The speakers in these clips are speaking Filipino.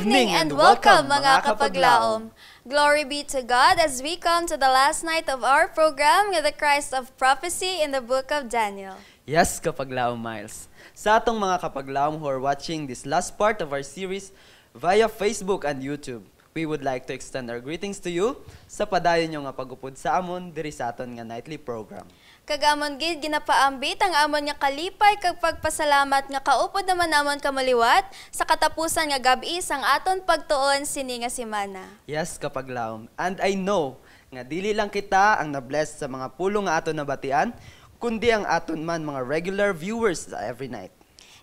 evening and welcome mga kapaglaom. Glory be to God as we come to the last night of our program with the Christ of Prophecy in the book of Daniel. Yes, kapaglaom Miles. Sa atong mga kapaglaom who are watching this last part of our series via Facebook and YouTube, we would like to extend our greetings to you sa padayon nyo nga pagupod sa amon diri sa aton nga nightly program. Kagamon gid ginapaambit ang amon nga kalipay kag pagpasalamat nga kaupod naman namon kamaliwat sa katapusan nga gabi sang aton pagtuon sini nga semana. Yes, kapaglaom. And I know nga dili lang kita ang na-bless sa mga pulong nga aton nabatian, kundi ang aton man mga regular viewers sa every night.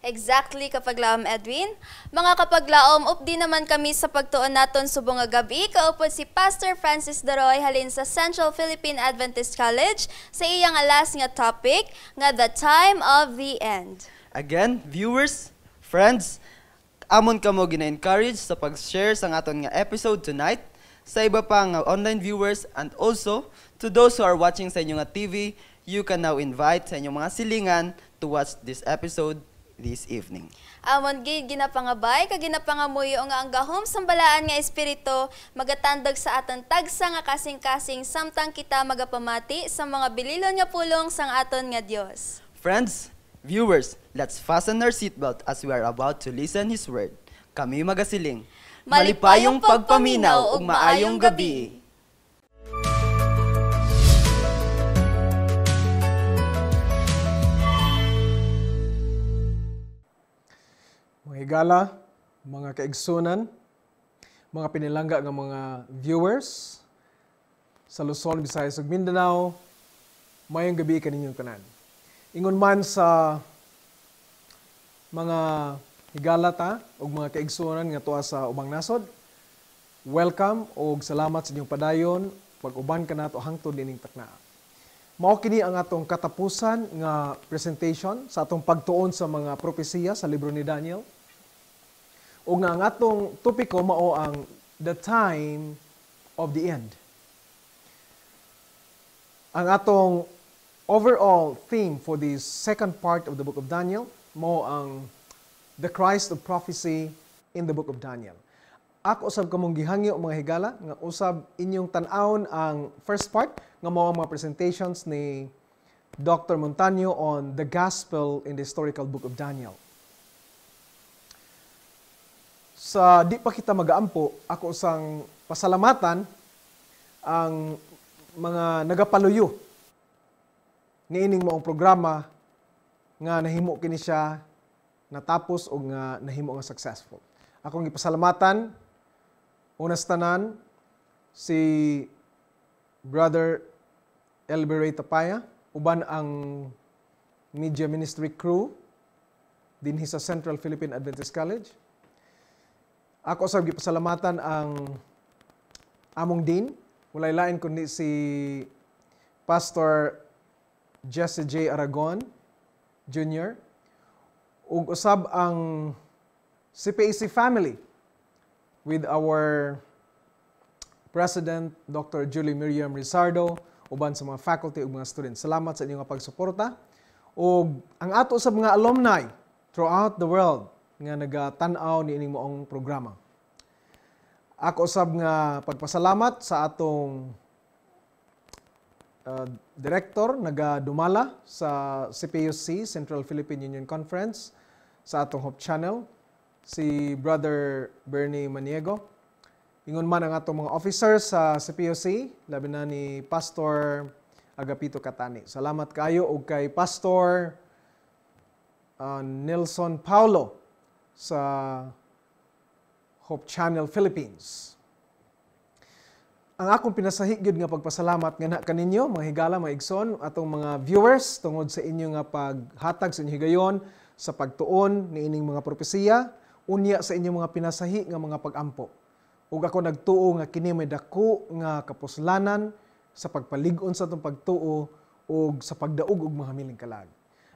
Exactly, kapaglaom Edwin. Mga kapaglaom, updi naman kami sa pagtuon naton subong nga gabi. Kaupod si Pastor Francis Daroy halin sa Central Philippine Adventist College sa iyang alas nga topic nga the time of the end. Again, viewers, friends, amon kamo gina-encourage sa pag-share sa aton nga episode tonight sa iba pa nga online viewers, and also to those who are watching sa inyong nga TV, you can now invite sa inyong mga silingan to watch this episode this evening. Amon gid ginapangabay kag ginapangamuyo nga ang gahom sambalaan nga espiritu magatandag sa aton tagsa nga kasing-kasing samtang kita magapamati sa mga bililon nga pulong sang aton nga Dios. Friends, viewers, let's fasten our seatbelt as we are about to listen His word. Kami magasiling, malipayong pagpaminaw ug maayong gabi. Mga higala, mga kaigsunan, mga pinilangga ng mga viewers sa Luzon, Visayas ug Mindanao, mayong gabi kaninyong tanan. Ingon man sa mga higala ta ug mga kaigsunan nga tuwa sa ubang nasod, welcome ug salamat sa inyong padayon pag-uban kanato hangtod ining takna. Mao kini ang atong katapusan nga presentation sa atong pagtuon sa mga propesiya sa libro ni Daniel. O nga ang atong topiko mao ang the time of the end. Ang atong overall theme for this second part of the book of Daniel mao ang the Christ of Prophecy in the book of Daniel. Ako usab kamong gihangyo mga higala nga usab inyong tan-awon ang first part nga mao ang mga presentations ni Dr. Montaño on the gospel in the historical book of Daniel. Sa di pa kita mag-aampo, ako sang pasalamatan ang mga nagapaluyo niining maong programa nga nahimo kini siya natapos o nga nahimo nga successful. Akong ipasalamatan unas tanan si Brother Elberay Tapaya, uban ang media ministry crew dinhi sa Central Philippine Adventist College. Ako sa gipasalamatan ang among dean, walay lain kundi si Pastor Jesse J. Aragon Jr. ug usab ang CPAC family with our President Dr. Julie Miriam Rizardo, uban sa mga faculty ug mga students. Salamat sa inyong pagsuporta. Ug ang ato sa mga alumni throughout the world nga nagatan-aw niining moong programa. Ako usab nga pagpasalamat sa atong director nagadumala sa CPUC, Central Philippine Union Conference, sa atong Hope Channel, si Brother Bernie Maniego. Ingon man ang atong mga officers sa CPUC, labi na ni Pastor Agapito Katani. Salamat kayo ug kay Pastor Nelson Paulo sa Hope Channel Philippines. Ang akong pinasahigid nga pagpasalamat nga na kaninyo, mga higala, mga igsoon, atong mga viewers, tungod sa inyo nga paghatag sa inyong higayon, sa pagtuon ni ining mga propesiya, unya sa inyong mga pinasahi nga mga pag-ampo. Ug ako nagtuo nga kini may dako nga kapuslanan sa pagpalig-on sa atong pagtuo ug sa pagdaog og mga miling kalag.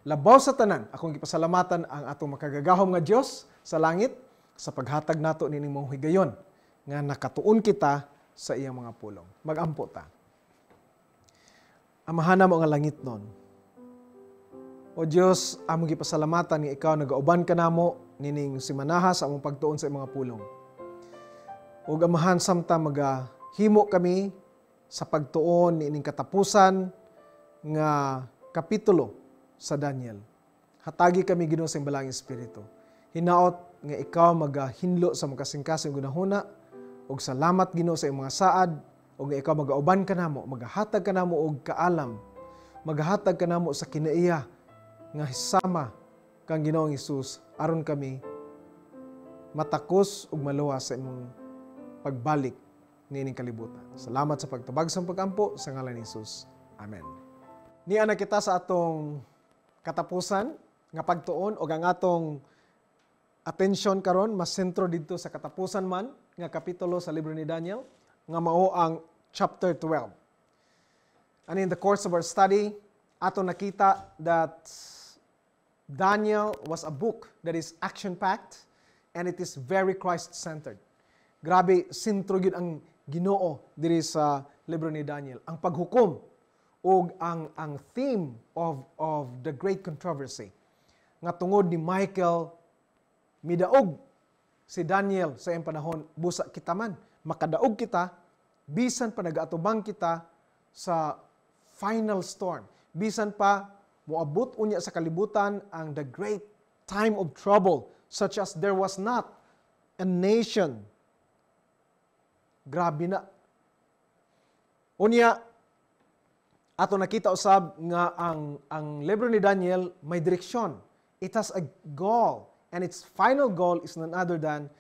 Labaw sa tanan, akong gipasalamatan ang atong makagagahom nga Dios sa langit sa paghatag nato nining mga higayon nga nakatuon kita sa iyang mga pulong. Mag-ampo ta. Amahana mo nga langit nun. O Diyos, among gipasalamatan nga ikaw nagauban ka namo nining simanaha sa among pagtuon sa imong mga pulong. ug amahan samta magahimo kami sa pagtuon niining katapusan nga kapitulo sa Daniel. Hatagi kami Ginoo sa imong espiritu. Hinaot nga ikaw magahinlo sa makasing-kasing gunahuna ug salamat Ginoo sa imong mga saad ug nga ikaw magauban kanamo, magahatag kanamo og kaalam, magahatag kanamo sa kinaiya nga hisama kang Ginoong Hesus aron kami matakos ug maluwas sa imong pagbalik niining kalibutan. Salamat sa pagtabag sa pagampo sa ngalan ni Hesus. Amen. Niya na kita sa atong katapusan nga pagtuon o ang atong atensyon karon mas sentro dito sa katapusan man nga kapitulo sa libro ni Daniel nga mao ang chapter 12. And in the course of our study, ato nakita that Daniel was a book that is action-packed and it is very Christ-centered. Grabe, sentro gyud ang Ginoo diri sa libro ni Daniel. Ang paghukom o ang theme of the great controversy nga tungod ni Michael midaog si Daniel sa iyang panahon, busa kita man makadaog kita bisan pa nagaatubang kita sa final storm, bisan pa moabot unya sa kalibutan ang the great time of trouble such as there was not a nation. Grabe na unya ato nakita usab nga ang libro ni Daniel may direksyon. It has a goal, and its final goal is none other than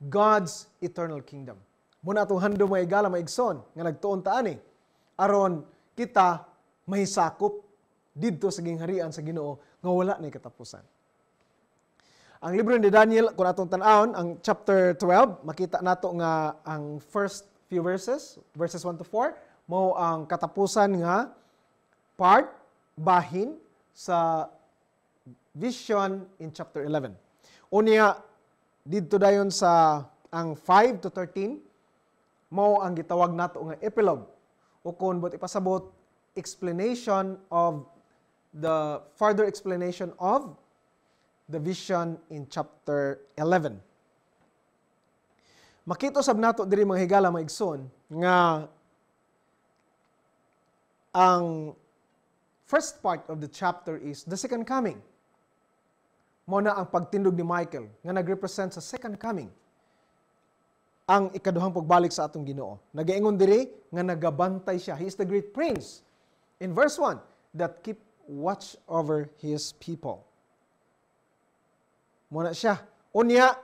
God's eternal kingdom. Muna atong hando may igala maigson nga nagtuon ta ani aron kita mahisakop didto sa gingharian sa Ginoo nga wala nay katapusan. Ang libro ni Daniel kung atong tan-awon ang chapter 12 makita nato nga ang first few verses 1 to 4 mao ang katapusan nga part, bahin sa vision in chapter 11. Unya, dito dayon sa ang 5 to 13, mao ang gitawag nato nga epilogue. O kung but ipasabot, further explanation of the vision in chapter 11. Makita sab nato diri mga higala maigsoon nga ang first part of the chapter is the second coming. Muna ang pagtindog ni Michael nga nagrepresent sa second coming. Ang ikaduhang pagbalik sa atong Ginoo. Nagaingon diri nga nagabantay siya. He is the great prince. In verse 1, that keep watch over his people. Muna siya. Unya,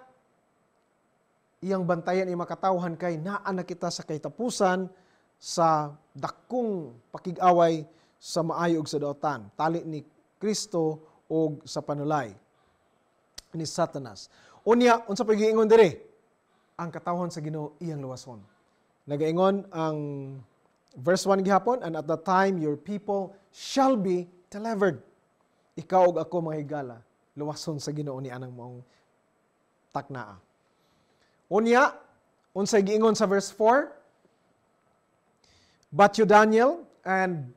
iyang bantayan ay makatawhan kay naa na kita sa kaytapusan sa dakong pakig-away sa maayo ug sa daotan, tali ni Kristo ug sa panulay ni Satanas. Unya, unsa pag-iingon diri? Ang katawhan sa Ginoo iyang luwason. Nagaingon ang verse 1 gihapon, and at the time your people shall be delivered. Ikaw ug ako mga higala, luwason sa Ginoo ni anang maong taknaa. Unya, unsay giingon sa verse 4? But you Daniel, and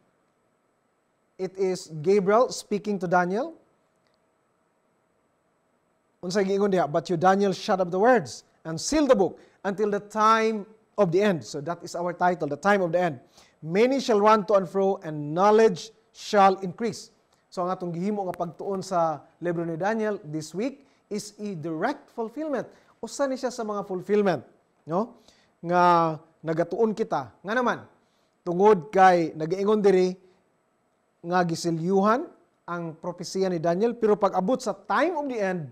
it is Gabriel speaking to Daniel. Unsay giingon diha? But you Daniel shut up the words and seal the book until the time of the end. So that is our title, the time of the end. Many shall run to and fro, and knowledge shall increase. So ang atong gihimo nga pagtuon sa libro ni Daniel this week is a direct fulfillment. Usa ni siya sa mga fulfillment, no? Nga nagatuon kita. Nga naman tungod kay nagaingon diri nga gisilyuhan ang propesiya ni Daniel, pero pag abot sa time of the end,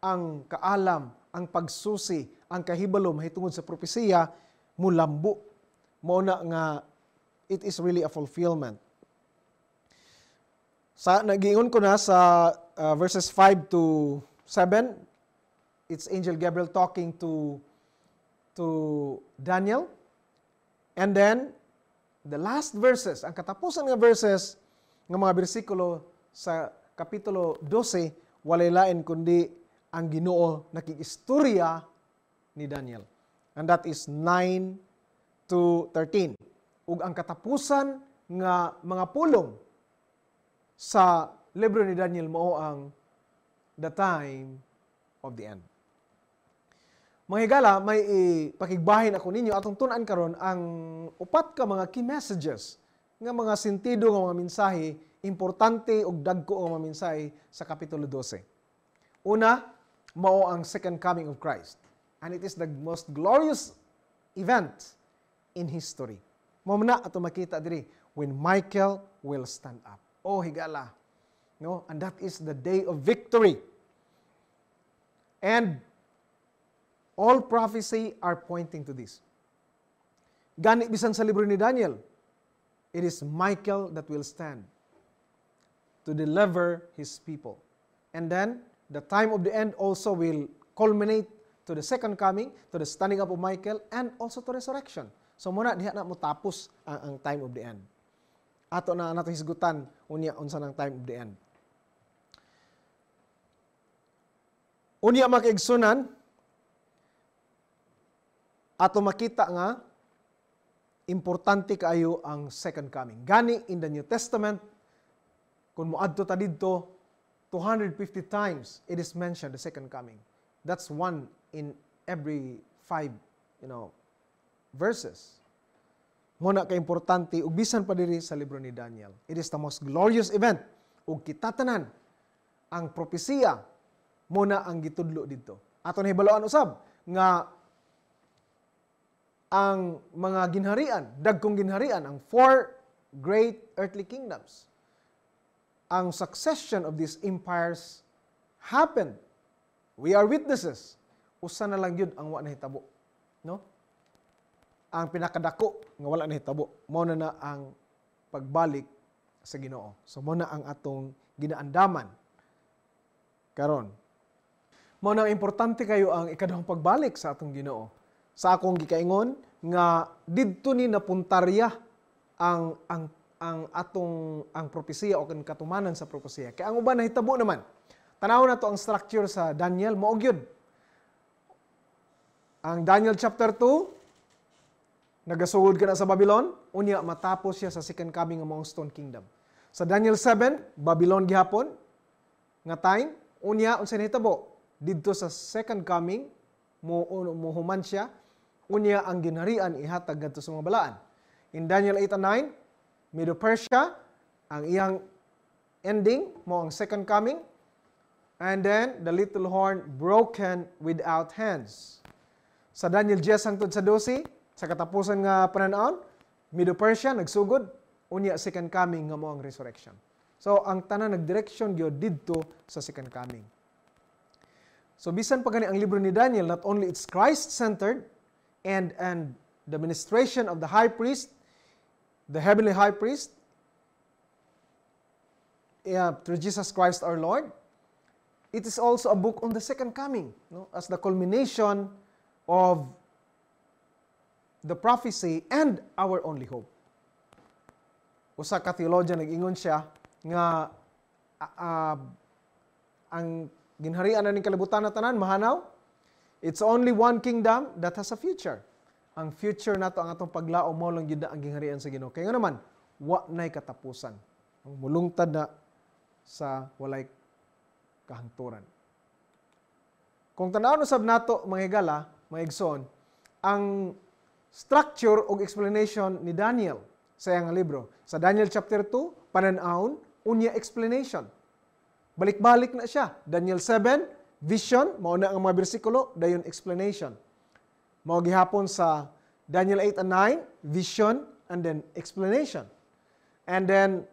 ang kaalam, ang pagsusi, ang kahibalo mahitungod sa propesiya mulambo. Mao na nga it is really a fulfillment. Sa nagiingon ko na sa verses 5 to 7, it's Angel Gabriel talking to Daniel. And then the last verses, ang katapusan nga verses ng mga bersikulo sa kapitulo 12, walay lain kundi ang Ginoo nakikistorya ni Daniel. And that is 9 to 13. Ug ang katapusan nga mga pulong sa libro ni Daniel mao ang the time of the end. Mga higala, may ipakigbahin ako ninyo atong tunan karon ang upat ka mga key messages nga mga sentido nga mga mensahe, importante ug dagko nga mga mensahe sa kapitulo 12. Una, mao ang second coming of Christ. And it is the most glorious event in history. Mao na ato makita diri when Michael will stand up. Oh higala. No, and that is the day of victory. And all prophecy are pointing to this. Gani bisan sa libro ni Daniel, it is Michael that will stand to deliver his people. And then, the time of the end also will culminate to the second coming, to the standing up of Michael, and also to resurrection. So muna, diha na mo tapos ang time of the end. Ato na nato hisgutan, unya unsa ng time of the end. Unya makaigsunan, ato makita nga, importante kaayo ang second coming. Gani in the New Testament, kung moadto ta didto, 250 times it is mentioned, the second coming. That's one in every 5, verses. Muna ka-importante, ug bisan pa diri sa libro ni Daniel. It is the most glorious event. Ug kitatanan, ang propesiya, muna ang gitudlo dito. Ato na hibaluan usab, nga ang mga ginharian, dagkong ginharian, ang 4 great earthly kingdoms, ang succession of these empires happened. We are witnesses. Usa na lang yun ang wala nahitabo. No? Ang pinakadako nga wala nahitabo, mao na ang pagbalik sa Ginoo. So mao na ang atong ginaandaman karon. Mao na importante kayo ang ikaduhang pagbalik sa atong Ginoo. Sa akong gikaingon nga didto ni napuntarya ang propesiya o katumanan sa propesiya. Kaya ang uban nahitabo naman. Tanaw na to ang structure sa Daniel, mao gyud. Ang Daniel chapter 2, nagasugod ka na sa Babylon, unya matapos siya sa second coming ng mga Stone Kingdom. Sa Daniel 7, Babylon gihapon nga time, unya unsay nahitabo didto sa second coming mohuman siya, unya ang ginharian ihatag ngadto sa mga balaan. In Daniel 8 and 9, Medo-Persia, ang iyang ending mo ang second coming, and then the little horn broken without hands. Sa Daniel 10 hangtod sa 12, sa katapusan nga pananaon, Medo-Persia nagsugod, unya second coming nga mo ang resurrection. So ang tanan nagdireksyon gyud didto sa second coming. So bisan pa gani ang libro ni Daniel, not only it's Christ-centered and the ministration of the high priest, the heavenly high priest, through Jesus Christ our Lord, it is also a book on the second coming, no? As the culmination of the prophecy and our only hope. Usa ka theologian nag-ingon siya nga ang ginharian na ning kalibutan na tanan mahanaw. It's only one kingdom that has a future. Ang future nato ang atong paglao mo lang gyud ang gingharian sa Ginoo. Kaya nga naman, wa nay katapusan. Ang mulungtad na sa walay kahangturan. Kung tanaw usab nato mga higala, mga igsoon, ang structure o explanation ni Daniel sa iyang libro. Sa Daniel chapter 2, panan-awon, unya explanation. Balik-balik na siya. Daniel 7, vision, mauna ang mga bersikulo, dayon explanation. Mao gihapon sa Daniel 8 and 9, vision and then explanation. And then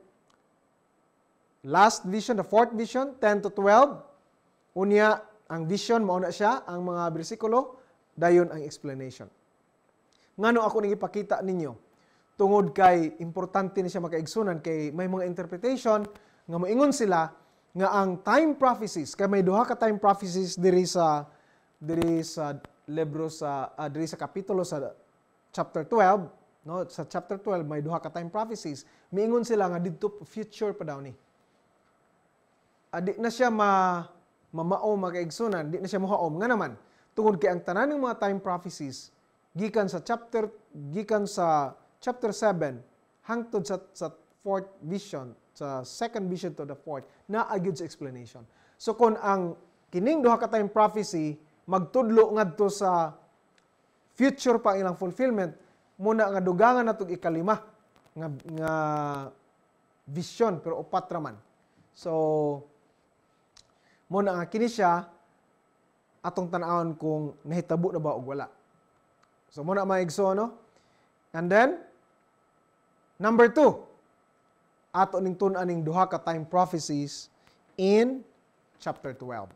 last vision, the fourth vision, 10 to 12, unya ang vision mauna siya, ang mga bersikulo, dayon ang explanation. Ngano ako nang ipakita ninyo? Tungod kay importante na siya makaigsunan kay may mga interpretation nga moingon sila nga ang time prophecies, kay may duha ka time prophecies diri sa libro sa diri sa kapitulo sa chapter 12, no? Sa chapter 12 may duha ka time prophecies. Miingon sila nga didto future pa daw ni. Di na siya mamao makaigsunan, di na siya mohaom nga naman. Tungod kay ang tanan ng mga time prophecies gikan sa chapter 7 hangtod sa fourth vision, sa second vision to the fourth, na agyud sa explanation. So kung ang kining duha ka time prophecy magtudlo ngadto sa future pa ilang fulfillment, muna nga dugangan natong ikalima nga vision pero upat ra man. So muna nga kini siya atong tan-awon kung nahitabo na ba og wala. So muna maigso no. And then number 2, ato ning tun-an ning duha ka time prophecies in chapter 12.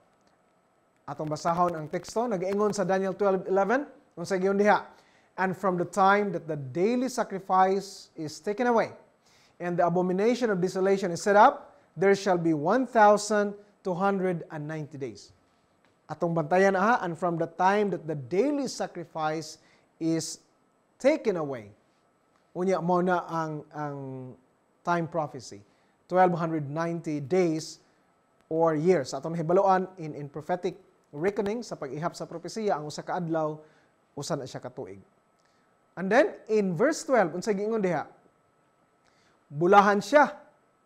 Atong basahon ang teksto nag-ingon sa Daniel 12:11 unsa giyon diha. And from the time that the daily sacrifice is taken away and the abomination of desolation is set up, there shall be 1,290 days. Atong bantayan aha, and from the time that the daily sacrifice is taken away. Unya mo na ang time prophecy. 1,290 days or years. Atong hibaluan in prophetic reckoning sa pag-ihap sa propesiya, ang usa ka adlaw usa na siya ka tuig. And then in verse 12 unsa giingon diha? Bulahan siya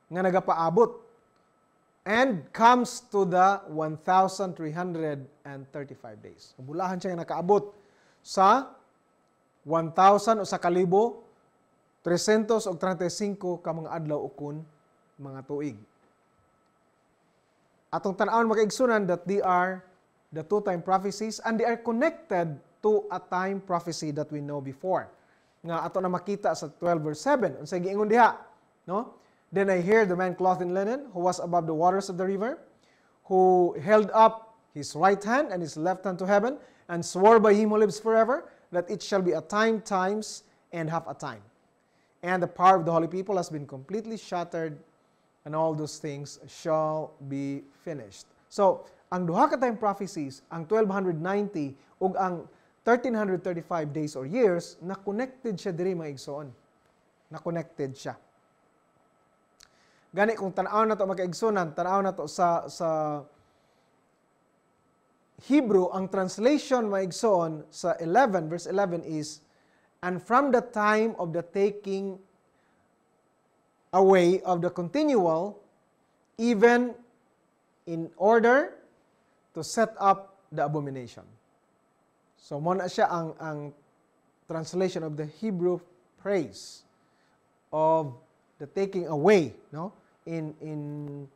nga nagapaabot and comes to the 1,335 days. Bulahan siya nga nakaabot sa 1,000 o sa kalibo 335 ka mga adlaw ukon mga tuig. Atong tan-awon makaigsunan that they are the two-time prophecies and they are connected to a time prophecy that we know before. Nga ato na makita sa 12 verse 7. Unsay giingon diha, no? Then I hear the man clothed in linen who was above the waters of the river, who held up his right hand and his left hand to heaven and swore by him who lives forever that it shall be a time, times, and half a time. And the power of the holy people has been completely shattered, and all those things shall be finished. So, ang duha ka time prophecies, ang 1290 ug ang 1335 days or years, na-connected siya diri mga igsoon. Na-connected siya. Gani kung tan-aw na to makaigsunan, tan-aw na to sa Hebrew, ang translation maigsoon sa 11 verse 11 is, and from the time of the taking away of the continual, even in order to set up the abomination. So mo na siya ang translation of the Hebrew phrase of the taking away, no? In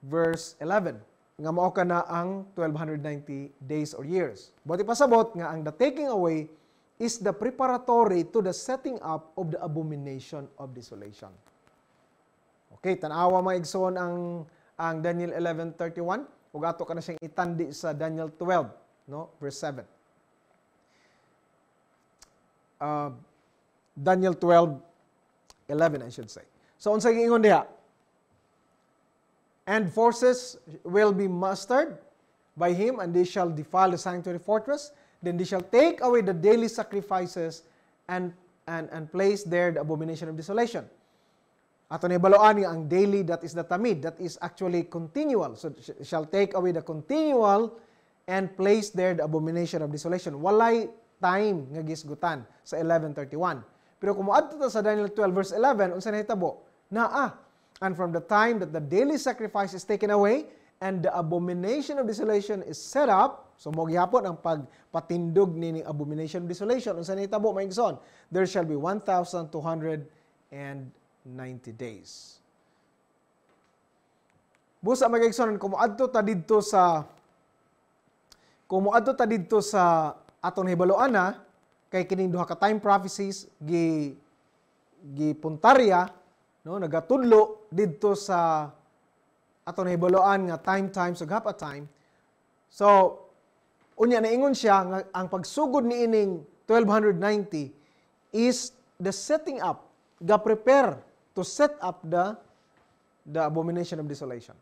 verse 11. Nga mao kana ang 1290 days or years. Buti pasabot nga ang the taking away is the preparatory to the setting up of the abomination of desolation. Okay, tanawa mga igsoon ang Daniel 11:31 ug ato kana siyang itandi sa Daniel 12, no? Verse 7. Daniel 12:11 I should say. So unsa giingon diha? And forces will be mustered by him, and they shall defile the sanctuary fortress. Then they shall take away the daily sacrifices and place there the abomination of desolation. Ato ni baloan ang daily, that is the tamid, that is actually continual. So shall take away the continual and place there the abomination of desolation. Walay time nga gisgutan sa 11:31. Pero kung moadto ta sa Daniel 12 verse 11, unsa nahitabo? And from the time that the daily sacrifice is taken away and the abomination of desolation is set up, so mo gihapon ang pagpatindog ni abomination of desolation, unsa nahitabo maigsoon? There shall be 1,290 days. Busa magaigsoon kung moadto ta didto sa aton hibaluan na kay kining duha ka time prophecies gipuntarya, no, nagatudlo didto sa aton hibaluan nga time, times ug half a time. So unya naingon siya nga ang pagsugod niining 1290 is the setting up, prepare to set up the abomination of desolation.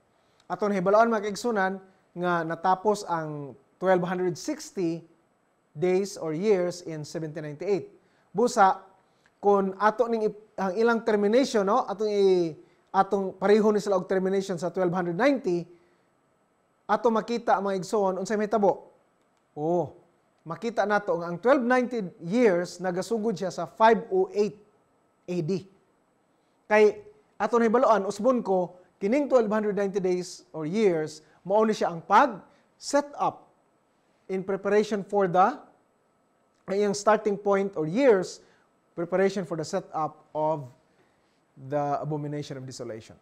Aton hibaluan makaigsunan nga natapos ang 1260 days or years in 1798. Busa kung ato ning ang ilang termination, no, atong pareho ni sila og termination sa 1290, ato makita mga igsoon unsay mahitabo. Makita nato nga ang 1290 years nagasugod siya sa 508 AD. Kay ato nahibaluan usbon ko kining 1290 days or years mao ni siya ang pag set up in preparation for iyang starting point or years, preparation for the setup of the abomination of desolation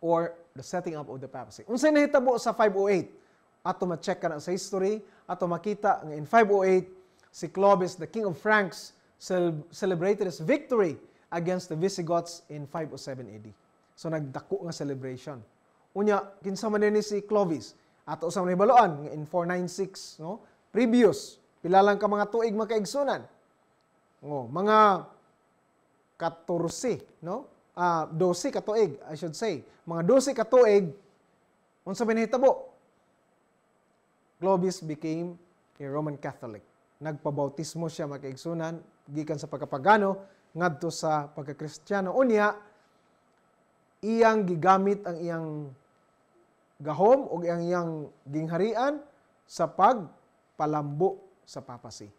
or the setting up of the papacy. Unsay nahitabo sa 508? Ato ma-check ka na sa history, ato makita nga in 508, si Clovis, the king of Franks, celebrated his victory against the Visigoths in 507 AD. So nagdako nga celebration. Unya, kinsa man ni si Clovis? Ato sa manibaloan nga in 496, no? Previous, pila lang ka mga tuig makaigsunan. Mga 14, no? 12 ka tuig, I should say. Mga 12 ka tuig, unsa man nahitabo? Clovis became a Roman Catholic. Nagpabautismo siya makaigsunan gikan sa pagkapagano ngadto sa pagkakristiyano. Unya, iyang gigamit ang iyang gahom o iyang gingharian sa pagpalambo sa papacy.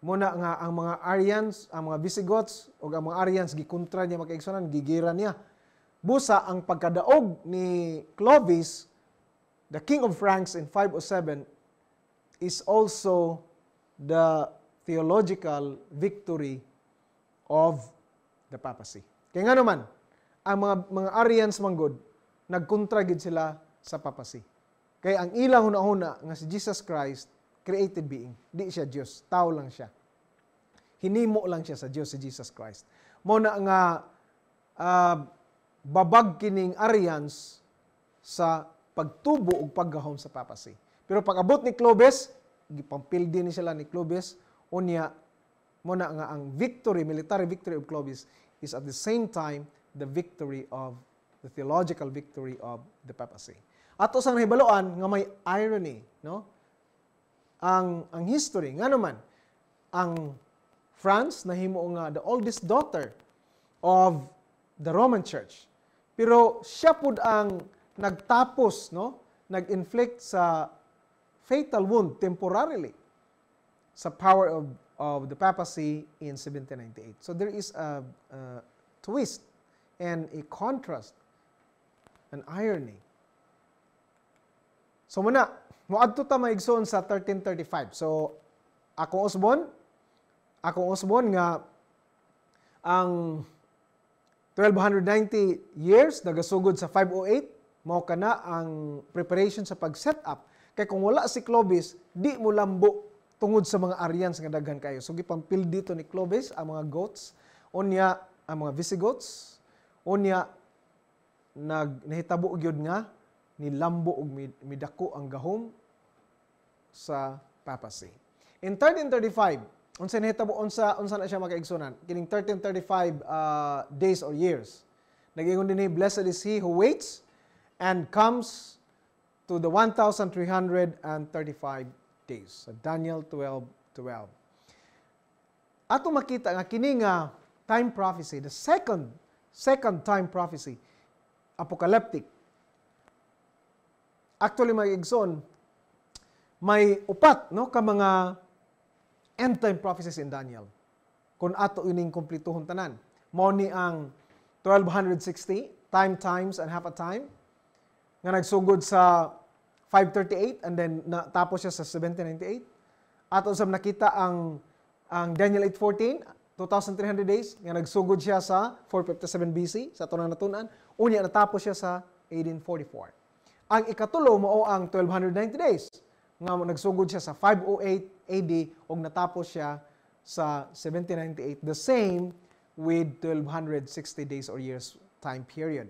Muna nga ang mga Arians, ang mga Visigoths o ang mga Arians gikontra niya makaigsunan, gigira niya. Busa ang pagkadaog ni Clovis, the king of Franks in 507, is also the theological victory of the papacy. Kaya nga naman, ang mga Arians manggod, nagkontra gid sila sa papacy. Kaya ang ilang hunahuna nga si Jesus Christ, created being. Di siya Diyos, tao lang siya. Hinimo lang siya sa Diyos, si Jesus Christ. Muna nga, babag kining Arians sa pagtubo o paggahom sa papacy. Pero pag abot ni Clovis, gipampildi ni sila ni Clovis, unya, muna nga ang victory, military victory of Clovis is at the same time the victory of, the theological victory of the papacy. At usang nahibaloan nga may irony, no? Ang history, nga naman, ang France nahimo nga the oldest daughter of the Roman Church. Pero siya pud ang nagtapos, no? Nag-inflict sa fatal wound temporarily sa power of the papacy in 1798. So there is a twist and a contrast, an irony. So muna, moadto ta maigsoon sa 1335. So akong Osbon nga ang 1290 years nagasugod sa 508, mao kana ang preparation sa pag-set up. Kay kung wala si Clovis, di mo lambo tungod sa mga Arians nga daghan kayo. So gipampil dito ni Clovis ang mga Goths, unya ang mga Visigoths, unya nahitabo gyud nga ni lambo og midako ang gahom sa papacy. In 1335, unsa nahitabo unsa na siya makaigsunan? Kining 1335 days or years. Nagingon dinhi, blessed is he who waits and comes to the 1,335 days. So Daniel 12:12. Ato makita nga kini nga time prophecy, the second time prophecy, apocalyptic. Actually, mag-igsoon, may upat, no, ka mga end time prophecies in Daniel. Kung ato ining kumplituhon tanan. Mao ni ang 1260, time, times, and half a time, nga nagsugod sa 538 and then natapos siya sa 1798. At usab nakita ang Daniel 8:14, 2,300 days, nga nagsugod siya sa 457 BC, sa tunang natunan. Unya, natapos siya sa 1844. Ang ikatulo mao ang 1290 days, nga nagsugod siya sa 508 AD ug natapos siya sa 1798. The same with 1260 days or years time period.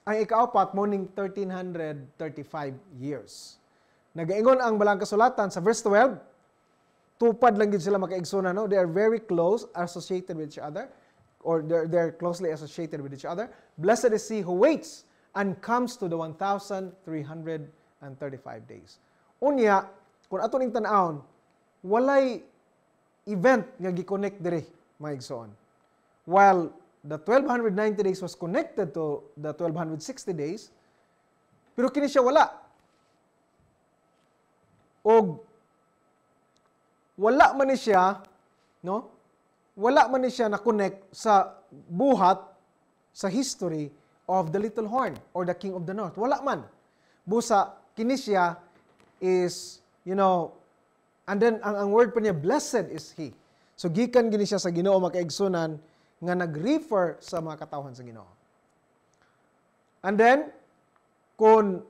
Ang ikaapat mo ning 1335 years. Nagaingon ang balang kasulatan sa verse 12, tupad lang gid sila makaigsunan, no? They are very close associated with each other, or they're closely associated with each other. Blessed is he who waits and comes to the 1,335 days. Unya, kung ato ning tan-awon, walay event nga gi-connect diri maigsoon. While the 1290 days was connected to the 1260 days, pero kini siya wala. Og wala man ni siya, no? Wala man ni siya na connect sa buhat sa history of the little horn or the king of the north. Wala man. Busa kini siya is, And then, ang word pa niya, blessed is he. So, gikan gini siya sa Ginoo makaigsunan nga nag-refer sa mga katawhan sa Ginoo. And then, kung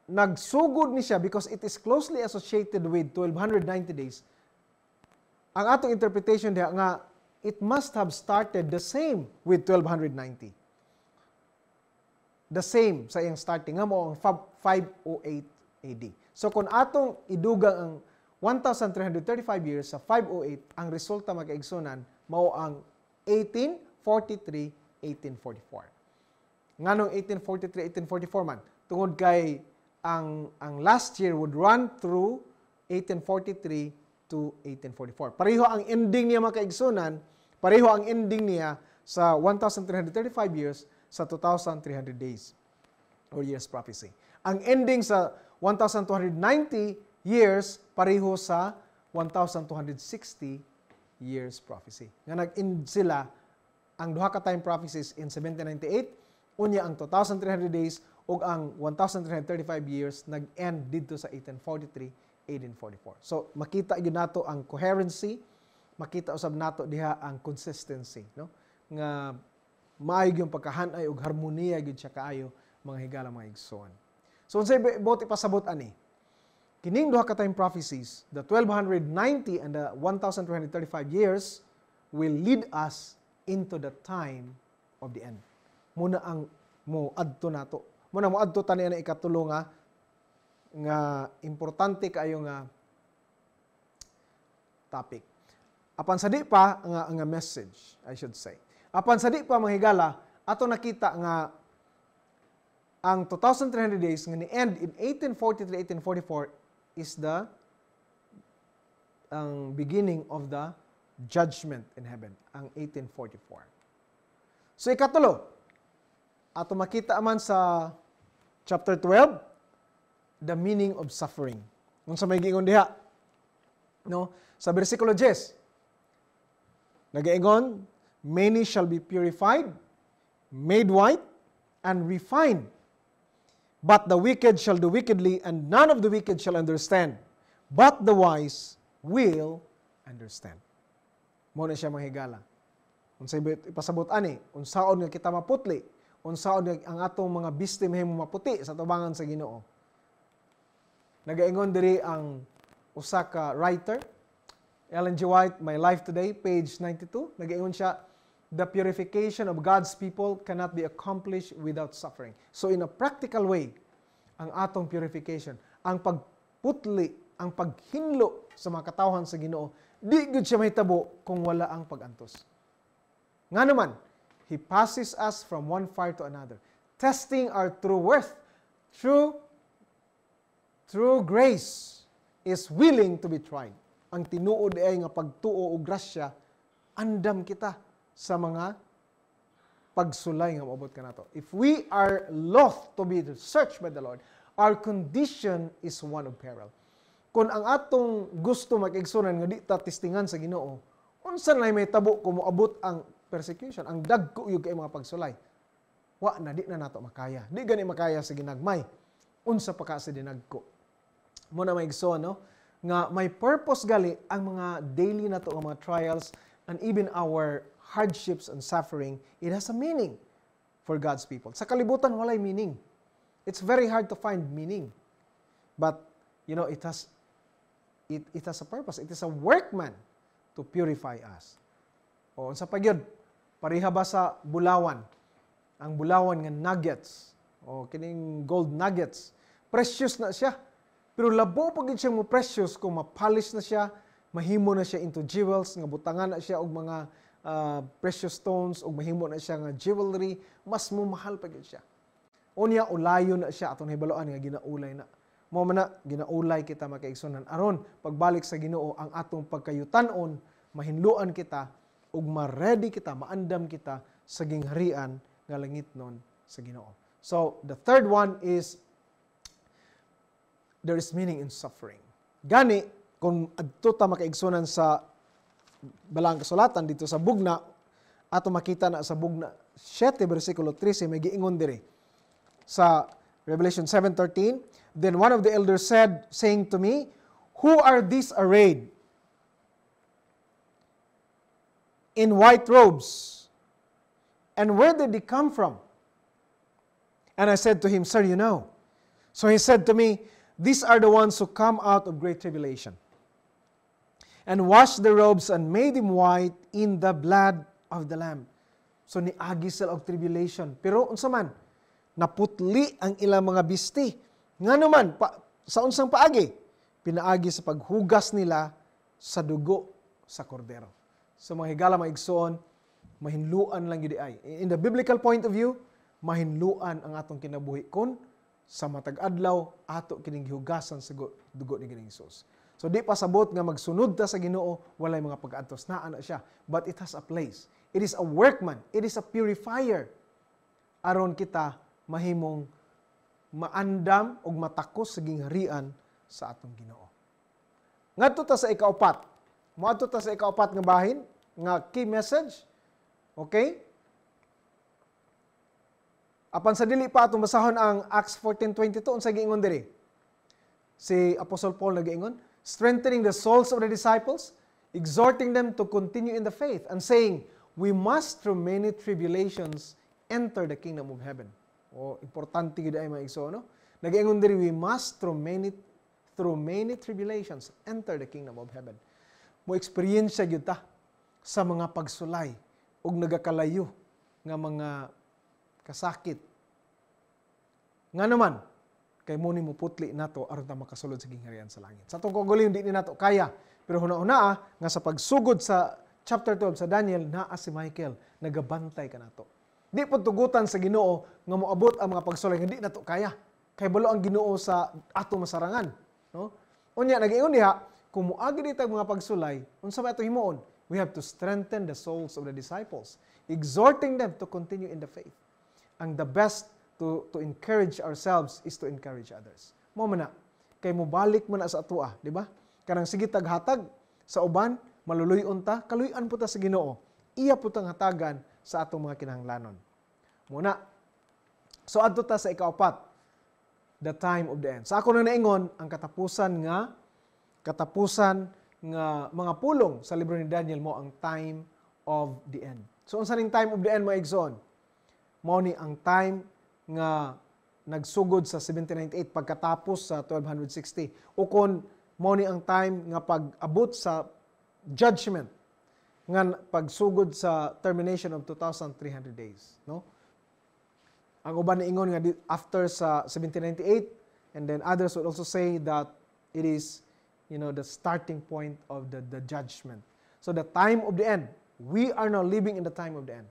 nagsugod ni siya, because it is closely associated with 1290 days, ang atong interpretation diha nga, it must have started the same with 1290. The same sa iyang starting, nga mo ang 508 AD. So kung atong idugang ang 1,335 years sa 508, ang resulta magkaigsunan, mao ang 1843-1844. Nganong 1843-1844 man? Tungod kay ang last year would run through 1843 to 1844. Pareho ang ending niya makaigsunan, pareho ang ending niya sa 1,335 years sa 2,300 days or years prophecy. Ang ending sa 1,290 years pareho sa 1,260 years prophecy. Nga nag-end sila ang duha ka time prophecies in 1798, unya ang 2,300 days ug ang 1,335 years nag-end dito sa 1843-1844. So makita gyud nato ang coherency, makita usab nato diha ang consistency, no? Nga maayo yung pagkahanay ug harmonia gyud siya kaayo mga higala mga igsoon. So unsay buot ipasabot ani? Kining duha ka time prophecies, the 1290 and the 1,335 years will lead us into the time of the end. Muna ang mo adto nato. Muna mo adto tani ana ikatulo nga importante kaayo nga topic. Apan sa di pa nga message, I should say. Apan sa di pa mga higala, ato nakita nga ang 2,300 days nga ni end in 1843-1844 is the beginning of the judgment in heaven, ang 1844. So ikatulo, ato makita man sa chapter 12, the meaning of suffering. Kung sa may giingon diha, no? Sa bersikulo 10, nagaingon, many shall be purified, made white, and refined. But the wicked shall do wickedly, and none of the wicked shall understand. But the wise will understand. Mo na siya mga higala. Unsay ipasabot ani, unsaon nga kita maputli, unsaon nga ang atong mga biste mahimo maputi sa tubangan sa Ginoo. Nagaingon diri ang usa ka writer, Ellen G. White, My Life Today, page 92. Nagaingon siya, the purification of God's people cannot be accomplished without suffering. So in a practical way, ang atong purification, ang pagputli, ang paghinlo sa mga katawhan sa Ginoo, di gud siya mahitabo kung wala ang pagantos. Nga naman, He passes us from one fire to another, testing our true worth through grace is willing to be tried. Ang tinuod ay nga pagtuo o grasya, andam kita sa mga pagsulay nga maabot ka nato. If we are loth to be searched by the Lord, our condition is one of peril. Kung ang atong gusto mag-igsunan nga di ta testingan sa Ginoo, unsa na may tabo kung moabot ang persecution, ang dagko yung kay mga pagsulay. Wa na, di na nato makaya. Di gani makaya sa ginagmay. Unsa pa ka sa dinagko. Muna may igsoon, no? Nga may purpose gali ang mga daily na to, ang mga trials, and even our hardships and suffering, it has a meaning for God's people. Sa kalibutan, walay meaning. It's very hard to find meaning. But, you know, it has a purpose. It is a workman to purify us. O, sa pagyod, pariha ba sa bulawan? Ang bulawan nga nuggets, o kining gold nuggets, precious na siya. Pero labo pagid siya mo precious kung mapolish na siya, mahimo na siya into jewels, nga butangan na siya og mga precious stones, og mahimo na siya nga jewelry, mas mo mahal pagid siya. Unya ulayon na siya atong hibaluan nga ginaulay na. Mao man na ginaulay kita makaigsunan aron pagbalik sa Ginoo ang atong pagkayutanon, mahinluan kita ug ma-ready kita, maandam kita sa gingharian nga langitnon sa Ginoo. So, the third one is there is meaning in suffering. Gani, kung adto ta makaigsunan sa balang kasulatan dito sa bugna, ato makita na sa bugna 7 versikulo 13 may giingon diri sa Revelation 7:13, then one of the elders said, saying to me, Who are these arrayed in white robes? And where did they come from? And I said to him, Sir, you know. So he said to me, these are the ones who come out of great tribulation, and washed the robes and made them white in the blood of the Lamb. So niagi sila og tribulation. Pero unsa man, naputli ang ilang mga bisti. Nga naman, sa unsang paagi, pinaagi sa paghugas nila sa dugo sa kordero. So mga higala, mga igsoon, mahinluan lang yun ay. In the biblical point of view, mahinluan ang atong kinabuhi kon sa matag adlaw ato kining gihugasan sa dugo ni Ginoong Hesus. So di pasabot nga magsunod ta sa Ginoo walay mga pag-adtos na ana siya, but it has a place. It is a workman, it is a purifier aron kita mahimong maandam og matakos sa gingharian sa atong Ginoo. Ngadto ta sa ikaupat. Moadto ta sa ikaupat nga bahin nga key message. Okay? Apan sa dili pa atong basahon ang Acts 14:22 unsa giingon diri? Si Apostle Paul nagiingon, strengthening the souls of the disciples, exhorting them to continue in the faith, and saying, we must through many tribulations enter the kingdom of heaven. O importante gid ay mga igsoon, no? Nagiingon diri, we must through many tribulations enter the kingdom of heaven. Mo experience gyud ta sa mga pagsulay ug nagakalayo nga mga kasakit. Nga naman, kay muni mo putli nato aron ta makasulod sa gingharian sa langit. Sa atong kaguliyon di ni nato kaya, pero huna-huna nga sa pagsugod sa chapter 12 sa Daniel, naa si Michael nagabantay ka nato. Di pud tugutan sa Ginoo nga moabot ang mga pagsulay nga di nato kaya. Kay balo ang Ginoo sa ato masarangan, no? Unya nagiingon diha, kung moagi ditag mga pagsulay, unsa may ato himuon? We have to strengthen the souls of the disciples, exhorting them to continue in the faith. Ang the best to encourage ourselves is to encourage others. Mo man na, kay mobalik man na sa atoa, di ba? Kanang sige taghatag sa uban, maluluyon ta, kaluyan po ta sa Ginoo. Iya po tang hatagan sa atong mga kinahanglanon. Muna, so adto ta sa ikaapat, the time of the end. Sa ako na naingon, ang katapusan nga mga pulong sa libro ni Daniel mo ang time of the end. So unsa ning time of the end mga igsoon? Mao ni ang time nga nagsugod sa 1798 pagkatapos sa 1260. O kon mao ni ang time nga pag-abot sa judgment nga pagsugod sa termination of 2,300 days, no? Ang uban niingon nga after sa 1798, and then others would also say that it is, the starting point of the judgment. So the time of the end, we are now living in the time of the end.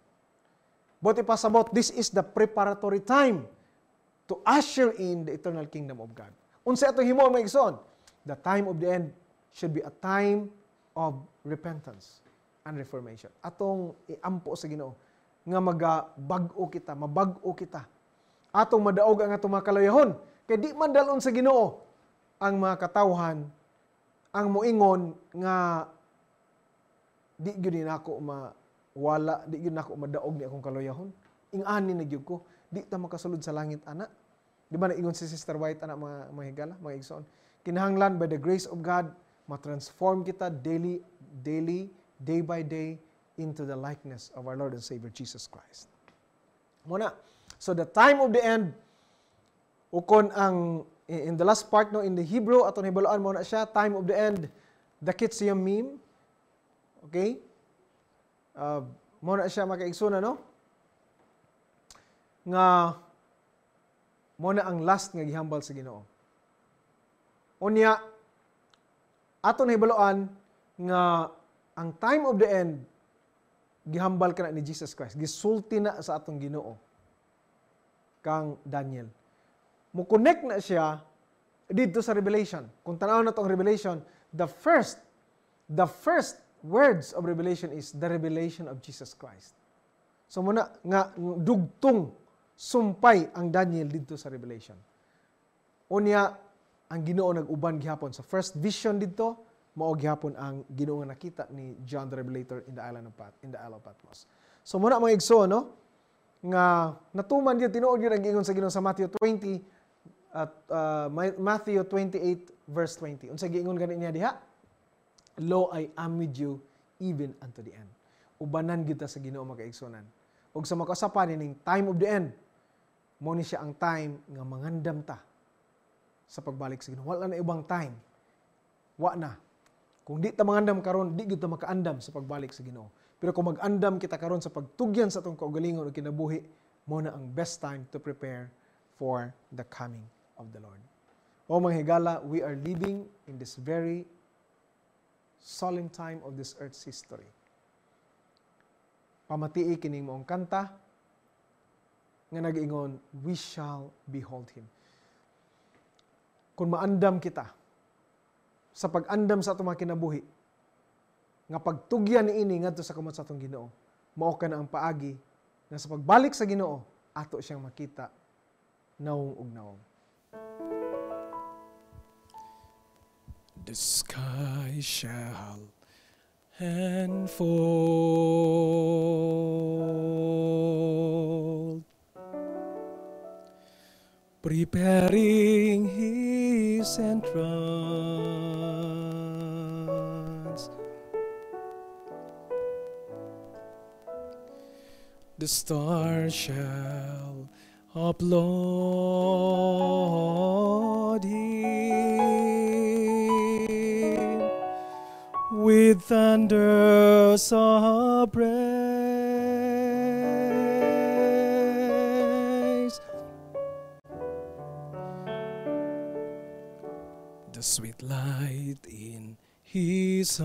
But ipasabot, this is the preparatory time to usher in the eternal kingdom of God. Unsa ato himo mga igsoon? The time of the end should be a time of repentance and reformation. Atong iampo sa Ginoo nga magabag-o kita, mabag-o kita. Atong madaog ang atong mga kalayahon. Kay di man dalon sa Ginoo ang mga katawhan ang moingon nga di gyud nako wala, di gyud nako madaog ni akong kalayahon. Ing-ani na gyud ko, di ta makasulod sa langit ana. Di ba naingon si Sister White ana mga higala, mga igsoon? Kinahanglan by the grace of God, ma-transform kita daily, day by day, into the likeness of our Lord and Savior Jesus Christ. Muna, so the time of the end, ukon ang, in the last part, no, in the Hebrew, aton hibalaan mo na siya, time of the end, dakit siya meme, okay? Mo na siya makaigsuna, no? Nga, mo na ang last nga gihambal sa Ginoo. Unya, aton hibalaan nga ang time of the end gihambal ka na ni Jesus Christ. Gisulti na sa atong Ginoo kang Daniel. Mo-connect na siya dito sa Revelation. Kung tanaw na tong Revelation, the first words of Revelation is the revelation of Jesus Christ. So muna nga dugtong sumpay ang Daniel dito sa Revelation. Unya ang Ginoo nag-uban gihapon sa first vision dito, mao gihapon ang Ginoo nga nakita ni John the Revelator in the island of Patmos. So muna mga igsoon, no, nga natuman gyud tinuod gyud ang giingon sa Ginoo sa Matthew 20, at Matthew 28 verse 20. Unsa giingon gani niya diha? Lo, I am with you even unto the end. Ubanan kita sa Ginoo mga kaigsunan. Ug sa makasapan ning time of the end, mo ni siya ang time nga mangandam ta sa pagbalik sa Ginoo. Wala na ibang time. Wa na. Kung di ta mangandam karon, di gyud ta makaandam sa pagbalik sa Ginoo. Pero kung mag-andam kita karon sa pagtugyan sa atong kaugalingon ug kinabuhi, mo na ang best time to prepare for the coming of the Lord. O mga higala, we are living in this very solemn time of this earth's history. Pamatii kining moong kanta nga nag-ingon, we shall behold Him. Kung maandam kita sa pag-andam sa atong mga kinabuhi, nga pagtugyan ni ini ngadto sa kamot sa atong Ginoo, mao ka na ang paagi nga sa pagbalik sa Ginoo ato siyang makita nawong ug nawong. The sky shall unfold, preparing His entrance. The stars shall applaud Him with thunders of praise. The sweet light in His eyes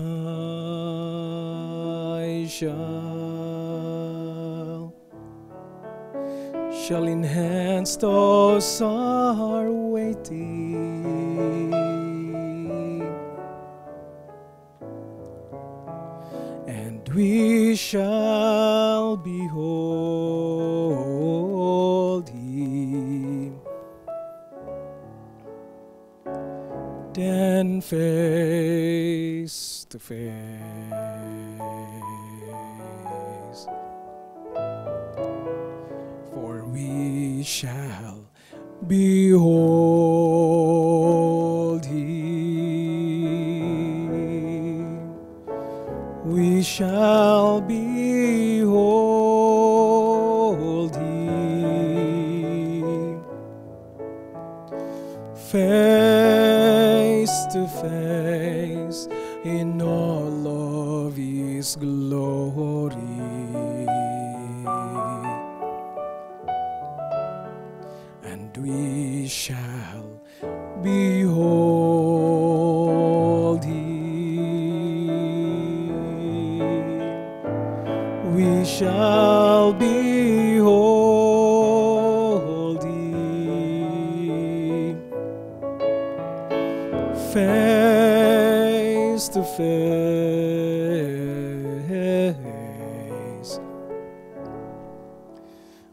shall enhance those are waiting, and we shall behold Him then face to face. For we shall behold Him. We shall behold Him face to face in all of His glory. And we shall behold Him. We shall behold Him face to face.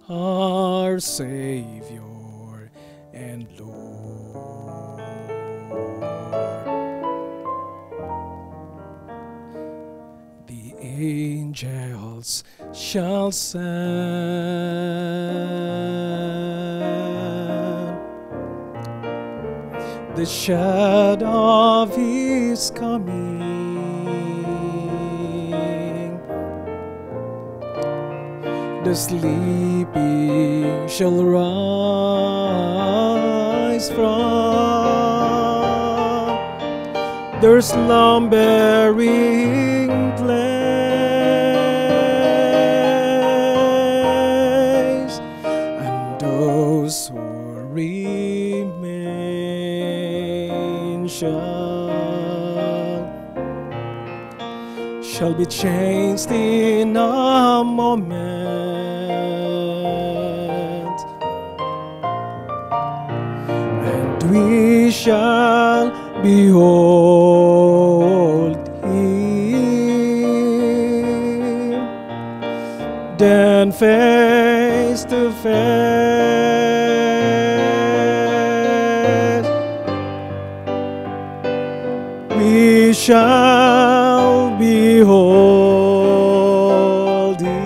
Our Savior and Lord. The angels shall sound the shout of His coming. The sleeping shall rise from their slumbering place, and those who remain shall be changed in a moment, and we shall behold Him then face to face. We shall behold Him.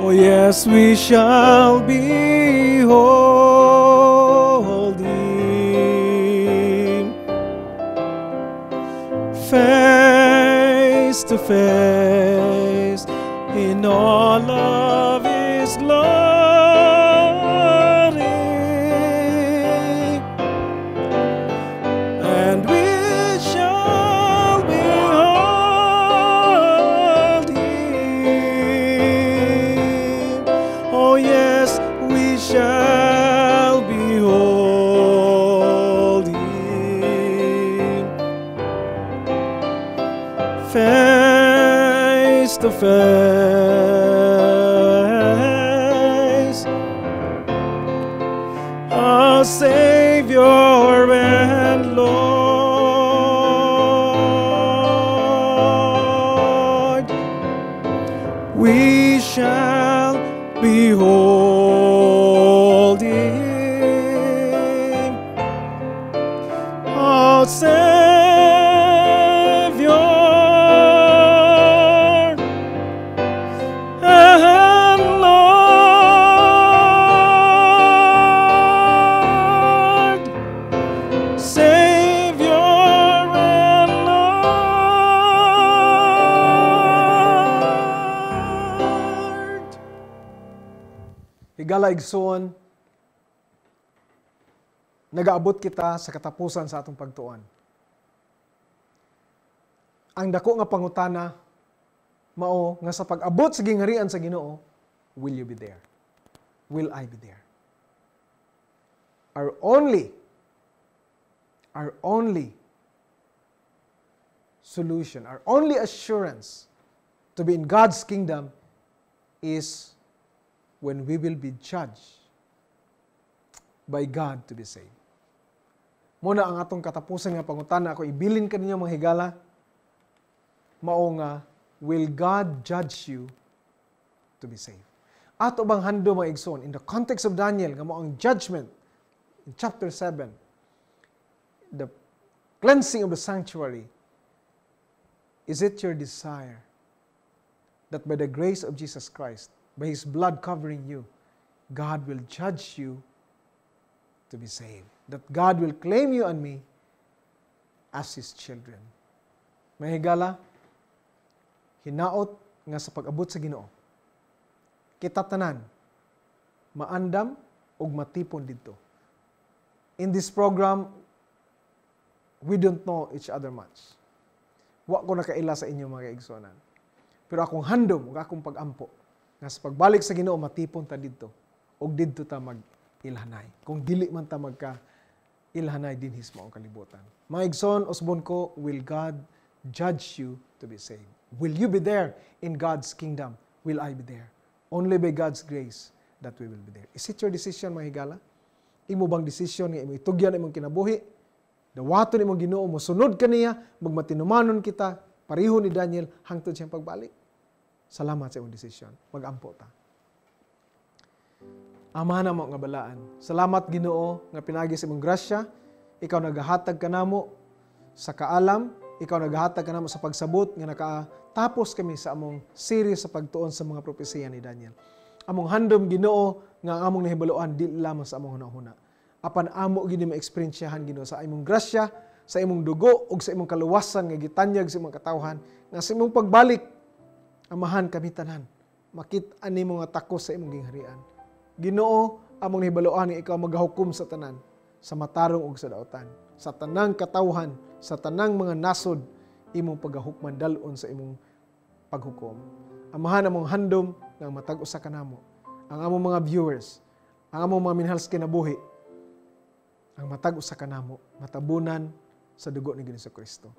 Oh yes, we shall behold Him face to face in all of His glory, and we shall behold Him. Oh yes, we shall behold Him face to face, our Savior and Lord. We shall behold Him, our Savior and Lord, Savior and Lord. Higala igsoon, nagaabot kita sa katapusan sa atong pagtuon. Ang dako nga pangutana mao nga sa pag-abot sa gingharian sa Ginoo, will you be there? Will I be there? Our only solution, our only assurance to be in God's kingdom is when we will be judged by God to be saved. Muna ang atong katapusan nga pangutana, ako ibilin kaninyo mga higala, mao nga, will God judge you to be saved? Ato bang hando mga igsoon, in the context of Daniel, nga mao ang judgment, in chapter 7, the cleansing of the sanctuary, is it your desire that by the grace of Jesus Christ, by His blood covering you, God will judge you to be saved? That God will claim you and me as His children. Mga higala, hinaot nga sa pag-abot sa Ginoo, kita tanan maandam ug matipon didto. In this program, we don't know each other much. Wa ko nakaila sa inyo mga igsonan. Pero akong handom ug akong pag-ampo nga sa pagbalik sa Ginoo matipon ta didto ug didto ta mag-ilhanay. Kung dili man ta magka ilhanay din hismo ang kalibutan. Mga igsoon, usbon ko, will God judge you to be saved? Will you be there in God's kingdom? Will I be there? Only by God's grace that we will be there. Is it your decision, mga higala? Imo bang decision nga imo itugyan imong kinabuhi? Dawaton imong Ginoo, mosunod kaniya, magmatinumanon kita, pareho ni Daniel, hangtod siyang pagbalik. Salamat sa imong decision. Mag-ampo ta. Amahan mo nga balaan. Salamat Ginoo nga pinagi sa imong grasya. Ikaw nagahatag kanamo sa kaalam. Ikaw nagahatag kanamo sa pagsabot nga nakatapos kami sa among series sa pagtuon sa mga propesiya ni Daniel. Among handom Ginoo nga among nahibaluan di lamang sa among hunahuna. Apan amo gini ma-experiensyahan Ginoo sa imong grasya, sa imong dugo ug sa imong kaluwasan nga gitanyag sa imong katawhan nga sa imong pagbalik. Amahan kami tanan. Makit-an nimo nga takos sa imong gingharian. Ginoo, among nahibaluan nga ikaw magahukom sa tanan, sa matarong ug sa daotan, sa tanang katawhan, sa tanang mga nasod, imong paghahukman dalon sa imong paghukom. Amahan among handom nga matag usa kanamo, ang among mga viewers, ang among mga minahal sa kinabuhi, ang matag usa kanamo, matabunan sa dugo ni Ginoong Kristo.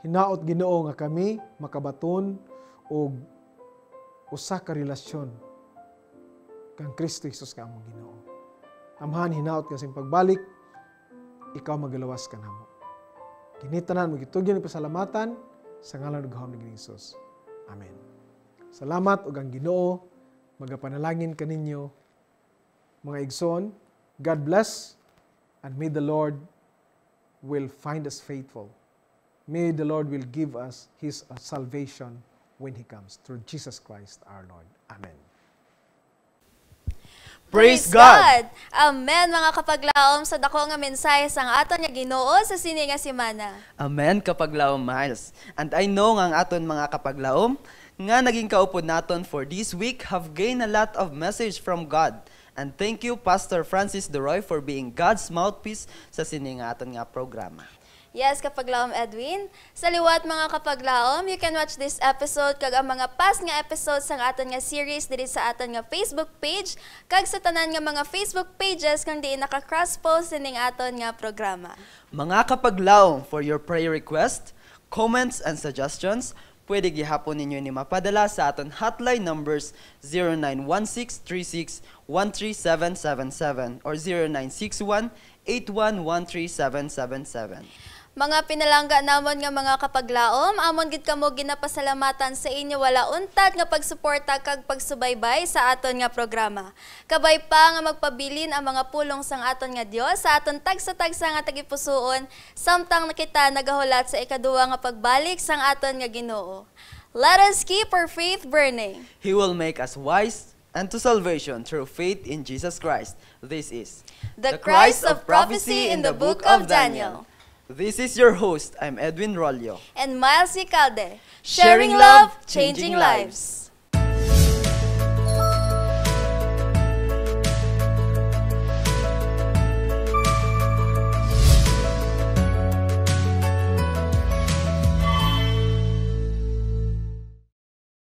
Hinaot Ginoo nga kami makabaton og usa ka relasyon kang Kristo Jesus nga among Ginoo. Amahan hinaot ka sa pagbalik, ikaw magalawas kanamo. Kinitanan mo gitugyan ni pasalamatan sa ngalan ug gahom ni Ginoong Hesus. Amen. Salamat ug ang Ginoo magapanalangin kaninyo mga igsoon. God bless and may the Lord will find us faithful. May the Lord will give us His salvation when He comes through Jesus Christ our Lord. Amen. Praise God! Amen mga kapaglaom sa dako nga mensahe sang aton nga Ginoo sa sini nga semana. Amen kapaglaom, Miles. And I know nga ang aton mga kapaglaom nga naging kaupod naton for this week have gained a lot of message from God. And thank you Pastor Francis Doroy for being God's mouthpiece sa sini nga aton nga programa. Yes, kapaglaom Edwin. Sa liwat mga kapaglaom, you can watch this episode kag ang mga past nga episodes sang aton nga series diri sa aton nga Facebook page kag sa tanan nga mga Facebook pages kang di naka-cross-post sining aton nga programa. Mga kapaglaom, for your prayer request, comments and suggestions, pwede gihapon ninyo ni mapadala sa aton hotline numbers 091636-13777 or 0961-8113-777. Mga pinalangga namon nga mga kapaglaom, amon gid kamo ginapasalamatan sa inyo wala untad nga pagsuporta kag pagsubaybay sa aton nga programa. Kabay pa nga magpabilin ang mga pulong sang aton nga Dios sa aton tagsa-tagsa nga tagipusoon samtang nakita nagahulat sa ikaduwa nga pagbalik sang aton nga Ginoo. Let us keep our faith burning. He will make us wise and to salvation through faith in Jesus Christ. This is The Christ of prophecy in the book of Daniel. This is your host. I'm Edwin Rollo. And Miles Calde, sharing love, changing lives.